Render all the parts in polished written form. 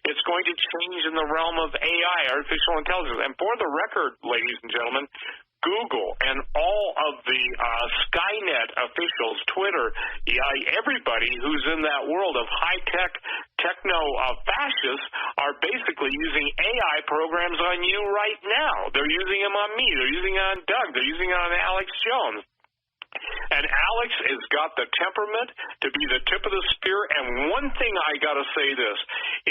It's going to change in the realm of AI, artificial intelligence. And for the record, ladies and gentlemen, Google and all of the Skynet officials, Twitter, everybody who's in that world of high-tech techno-fascists are basically using AI programs on you right now. They're using them on me. They're using it on Doug. They're using it on Alex Jones. And Alex has got the temperament to be the tip of the spear. And one thing I got to say this.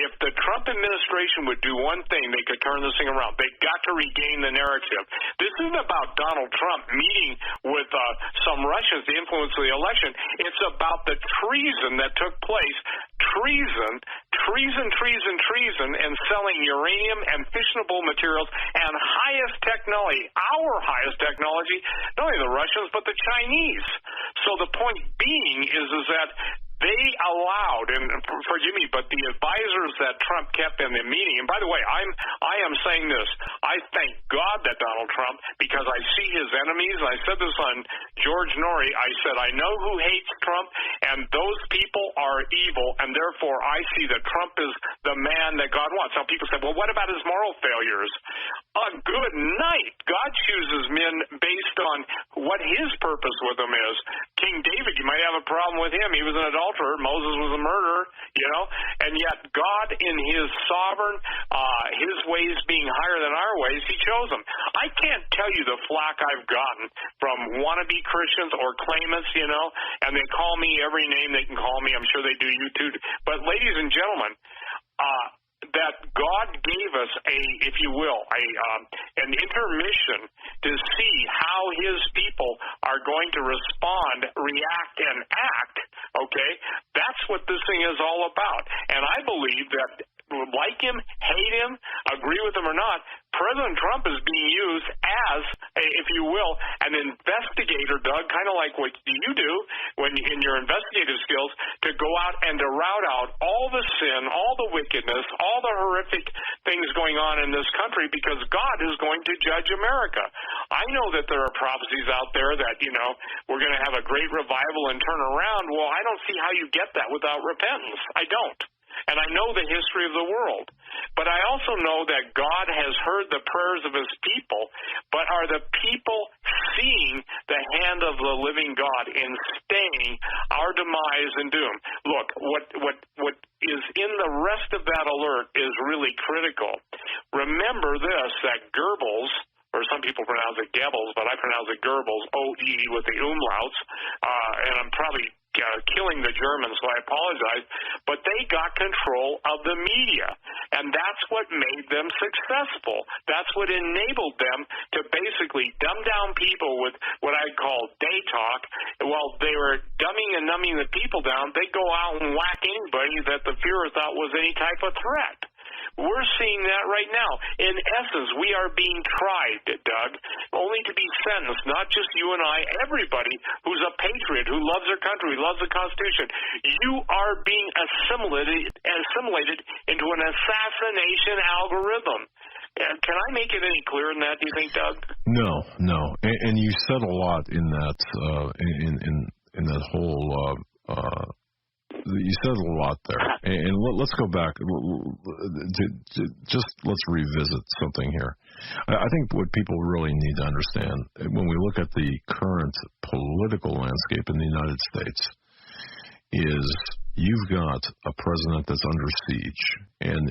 If the Trump administration would do one thing, they could turn this thing around. They've got to regain the narrative. This isn't about Donald Trump meeting with some Russians to influence the election. It's about the treason that took place. Treason, and selling uranium and fissionable materials and highest technology, our highest technology, not only the Russians, but the Chinese. So the point being is that they allowed, and forgive me, but the advisors that Trump kept in the meeting, and by the way, I am saying this, I thank God that Donald Trump, because I see his enemies, and I said this on George Norrie, I said, I know who hates Trump, and those people are evil, and therefore I see that Trump is the man that God wants. Now people say, well, what about his moral failures? Good night. God chooses men based on what his purpose with them is. King David, you might have a problem with him. He was an adulterer. Moses was a murderer, and yet God in his sovereign, his ways being higher than our ways, he chose them. I can't tell you the flack I've gotten from wannabe Christians or claimants, and they call me every name they can call me. I'm sure they do you too. But ladies and gentlemen, that God gave us if you will, an intermission to see how his people are going to respond, react, and act, okay? That's what this thing is all about. And I believe that, like him, hate him, agree with him or not, President Trump is being used as, if you will, an investigator, Doug, kind of like what you do when in your investigative skills, to go out and to rout out all the sin, all the wickedness, all the horrific things going on in this country, because God is going to judge America. I know that there are prophecies out there that, we're going to have a great revival and turn around. Well, I don't see how you get that without repentance. I don't. And I know the history of the world. But I also know that God has heard the prayers of his people, but are the people seeing the hand of the living God in staying our demise and doom? Look, what is in the rest of that alert is really critical. Remember this, that Goebbels, or some people pronounce it Goebbels, but I pronounce it Goebbels, O-E with the umlauts, and I'm probably killing the Germans, so I apologize, but they got control of the media, and that's what made them successful. That's what enabled them to basically dumb down people with what I call day talk. While they were dumbing and numbing the people down, they'd go out and whack anybody that the Fuhrer thought was any type of threat. We're seeing that right now. In essence, we are being tried, Doug, only to be sentenced, not just you and I, everybody who's a patriot, who loves their country, who loves the Constitution. You are being assimilated into an assassination algorithm. Can I make it any clearer than that, do you think, Doug? No. And you said a lot in that, in that whole... you said a lot there, and let's go back. Just let's revisit something here. I think what people really need to understand when we look at the current political landscape in the United States is you've got a president that's under siege, and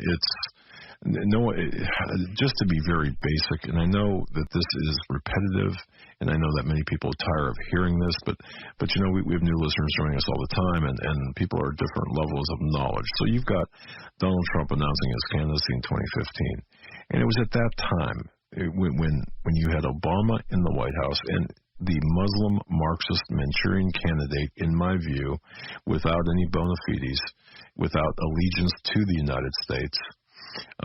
just to be very basic, and I know that this is repetitive, and I know that many people are tired of hearing this, but we have new listeners joining us all the time, and people are at different levels of knowledge. So you've got Donald Trump announcing his candidacy in 2015, and it was at that time when you had Obama in the White House, and the Muslim Marxist Manchurian candidate, in my view, without any bona fides, without allegiance to the United States,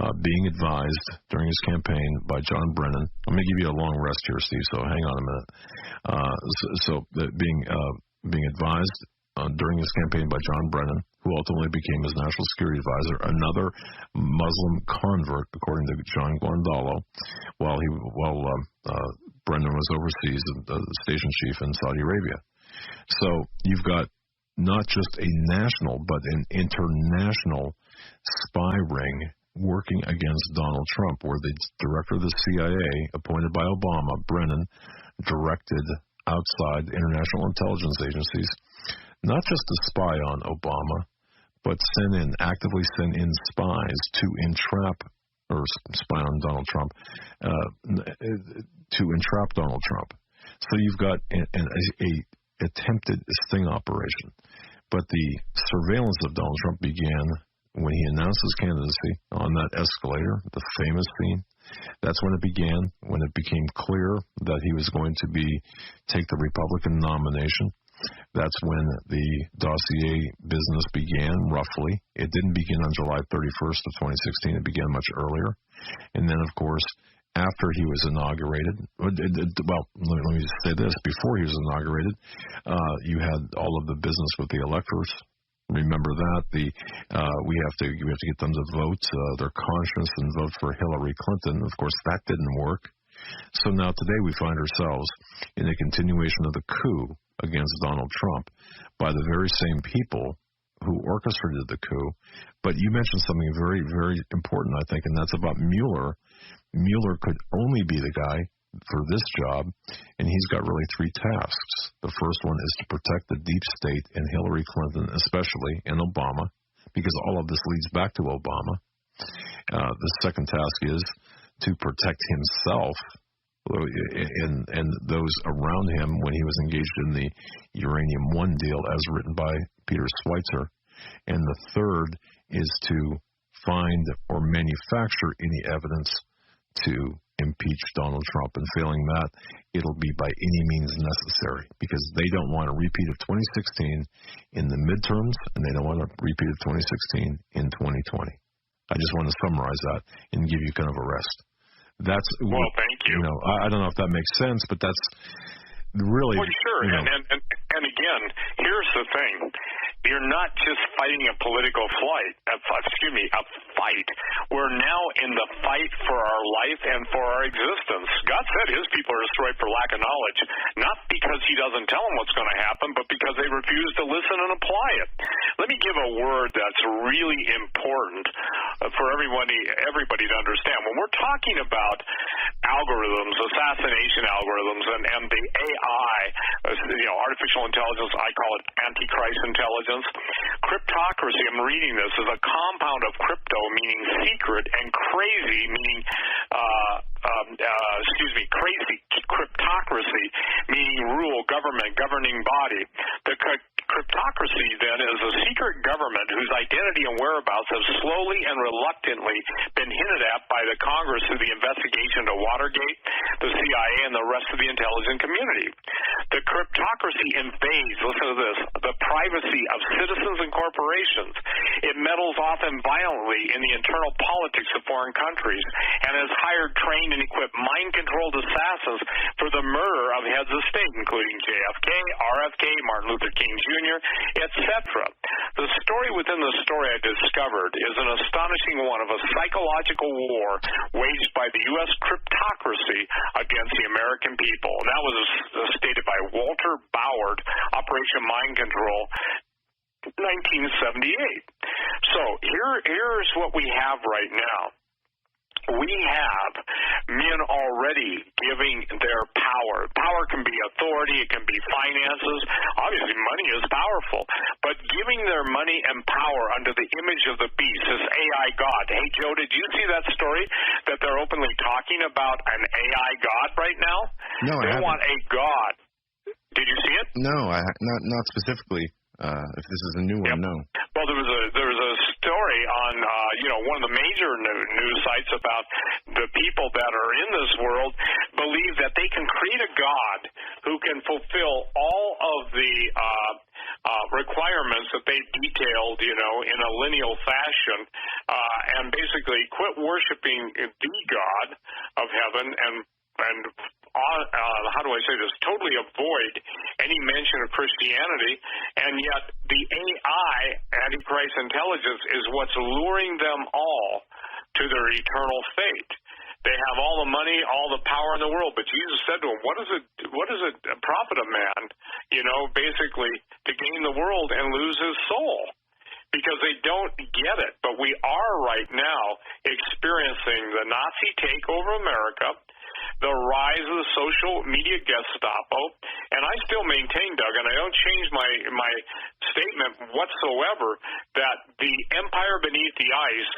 being advised during his campaign by John Brennan. I'm going to give you a long rest here, Steve, so hang on a minute. Being advised during his campaign by John Brennan, who ultimately became his national security advisor, another Muslim convert, according to John Guandolo, while Brennan was overseas, the station chief in Saudi Arabia. So you've got not just a national, but an international spy ring working against Donald Trump, where the director of the CIA, appointed by Obama, Brennan, directed outside international intelligence agencies not just to spy on Obama, but actively send in spies to entrap, or spy on Donald Trump, to entrap Donald Trump. So you've got a attempted sting operation. But the surveillance of Donald Trump began when he announced his candidacy on that escalator, the famous scene. That's when it began, when it became clear that he was going to take the Republican nomination. That's when the dossier business began, roughly. It didn't begin on July 31st of 2016. It began much earlier. And then, of course, after he was inaugurated, well, let me just say this. Before he was inaugurated, you had all of the business with the electors. Remember that. We have to get them to vote their conscience and vote for Hillary Clinton. Of course, that didn't work. So now today we find ourselves in a continuation of the coup against Donald Trump by the very same people who orchestrated the coup. But you mentioned something very, very important, I think, and that's about Mueller. Mueller could only be the guy for this job, and he's got really three tasks. The first one is to protect the deep state and Hillary Clinton, especially, and Obama, because all of this leads back to Obama. The second task is to protect himself and those around him when he was engaged in the Uranium One deal as written by Peter Schweitzer. And the third is to find or manufacture any evidence to impeach Donald Trump. And failing that, it'll be by any means necessary, because they don't want a repeat of 2016 in the midterms, and they don't want a repeat of 2016 in 2020. I just want to summarize that and give you kind of a rest. Well, thank you. I don't know if that makes sense, but that's really... Well, sure. And again, here's the thing. You're not just fighting a political a fight. We're now in the fight for our life and for our existence. God said his people are destroyed for lack of knowledge, not because he doesn't tell them what's going to happen, but because they refuse to listen and apply it. Let me give a word that's really important for everybody to understand. When we're talking about algorithms, assassination algorithms, and the AI, artificial intelligence, I call it antichrist intelligence. Cryptocracy, I'm reading this, is a compound of crypto, meaning secret, and crazy, meaning crazy, cryptocracy, meaning rule, government, governing body. The cryptocracy, then, is a secret government whose identity and whereabouts have slowly and reluctantly been hinted at by the Congress through the investigation into Watergate, the CIA, and the rest of the intelligence community. The cryptocracy invades, listen to this, the privacy of citizens and corporations. It meddles often violently in the internal politics of foreign countries and has hired, trained, and equipped mind-controlled assassins for the murder of heads of state, including JFK, RFK, Martin Luther King Jr., etc. The story within the story I discovered is an astonishing one of a psychological war waged by the U.S. cryptocracy against the American people. And that was stated by Walter Bauer, Operation Mind Control, 1978. So here's what we have right now. We have men already giving their power. Power can be authority, it can be finances. Obviously, money is powerful. But giving their money and power under the image of the beast, this AI God. Hey, Joe, did you see that story that they're openly talking about an AI God right now? No, I haven't. They want a God. Did you see it? No, not specifically. If this is a new one, no. Well, there was a story on one of the major news sites about the people that are in this world believe that they can create a God who can fulfill all of the requirements that they detailed, in a lineal fashion, and basically quit worshiping the God of heaven and how do I say this, totally avoid any mention of Christianity, and yet the AI, Antichrist intelligence, is what's luring them all to their eternal fate. They have all the money, all the power in the world, but Jesus said to them, what does it profit a man, basically to gain the world and lose his soul? because they don't get it. But we are right now experiencing the Nazi takeover of America, the rise of the social media Gestapo, and I still maintain, Doug, and I don't change my statement whatsoever, that the empire beneath the ice,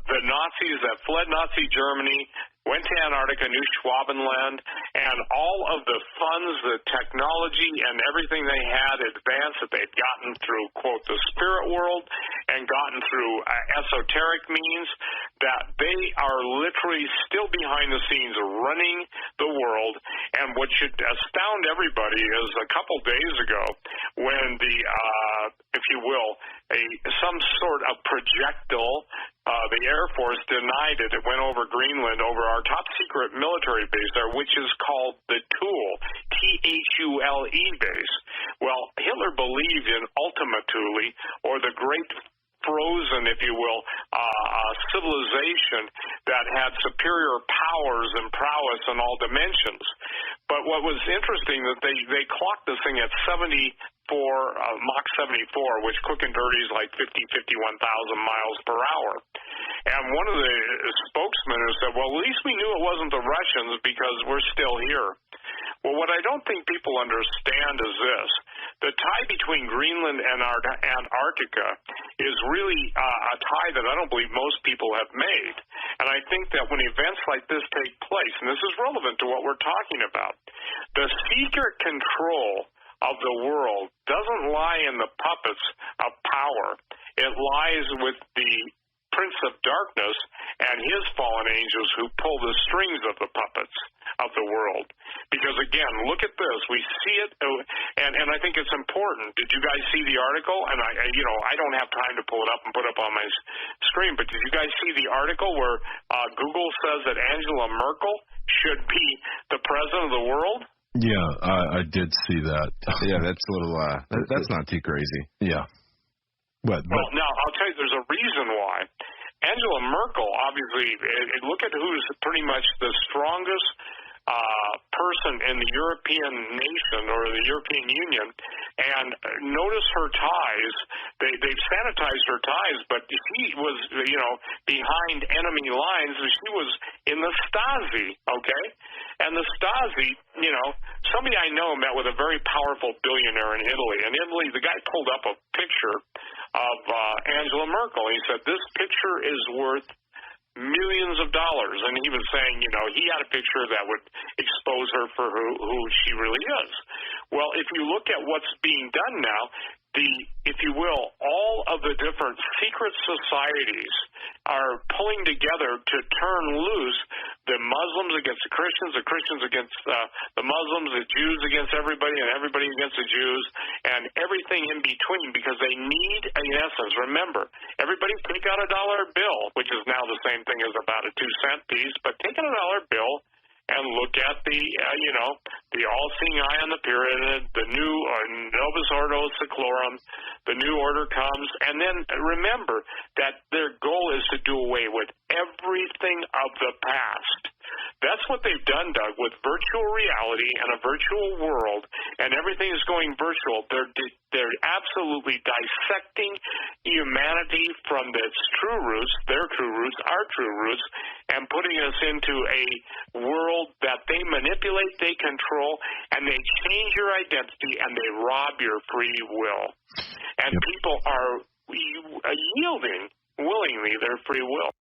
the Nazis that fled Nazi Germany, went to Antarctica, New Schwabenland, and all of the funds, the technology, and everything they had advanced that they'd gotten through, quote, the spirit world and gotten through esoteric means, that they are literally still behind the scenes running the world. And what should astound everybody is a couple days ago when the, if you will, some sort of projectile, the Air Force denied it. It went over Greenland, over our top secret military base there, which is called the Thule, Thule base. Well, Hitler believed in Ultima Thule, or the great frozen, if you will, civilization that had superior powers and prowess in all dimensions. But what was interesting that they clocked this thing at 74, Mach 74, which quick and dirty is like 51,000 miles per hour. And one of the spokesmen said, well, at least we knew it wasn't the Russians because we're still here. Well, what I don't think people understand is this. The tie between Greenland and Antarctica is really a tie that I don't believe most people have made. And I think that when events like this take place, and this is relevant to what we're talking about, the secret control of the world doesn't lie in the puppets of power. It lies with the Prince of Darkness and his fallen angels who pull the strings of the puppets of the world. Because again, look at this. We see it, and I think it's important. Did you guys see the article? And I don't have time to pull it up and put it up on my screen, but did you guys see the article where Google says that Angela Merkel should be the president of the world? Yeah, I did see that. Yeah, that's a little, that's not too crazy. Yeah. Well, now, I'll tell you, there's a reason why. Angela Merkel, obviously, look at who's pretty much the strongest person in the European nation or the European Union, and notice her ties. They've sanitized her ties, but she was, behind enemy lines. She was in the Stasi, okay? And the Stasi, somebody I know met with a very powerful billionaire in Italy. In Italy, the guy pulled up a picture of Angela Merkel. He said, this picture is worth millions of dollars. And he was saying, he had a picture that would expose her for who she really is. Well, if you look at what's being done now, if you will, all of the different secret societies are pulling together to turn loose the Muslims against the Christians against the Muslims, the Jews against everybody, and everybody against the Jews, and everything in between, because they need, in essence, remember, everybody take out a dollar bill, which is now the same thing as about a 2-cent piece, but take out a dollar bill and look at the all-seeing eye on the pyramid, the new Novus Ordo Seclorum, the new order comes, and then remember that their goal is to do away with everything of the past. That's what they've done, Doug, with virtual reality and a virtual world, and everything is going virtual. They're absolutely dissecting humanity from its true roots, their true roots, our true roots, and putting us into a world that they manipulate, they control, and they change your identity, and they rob your free will. And people are yielding willingly their free will.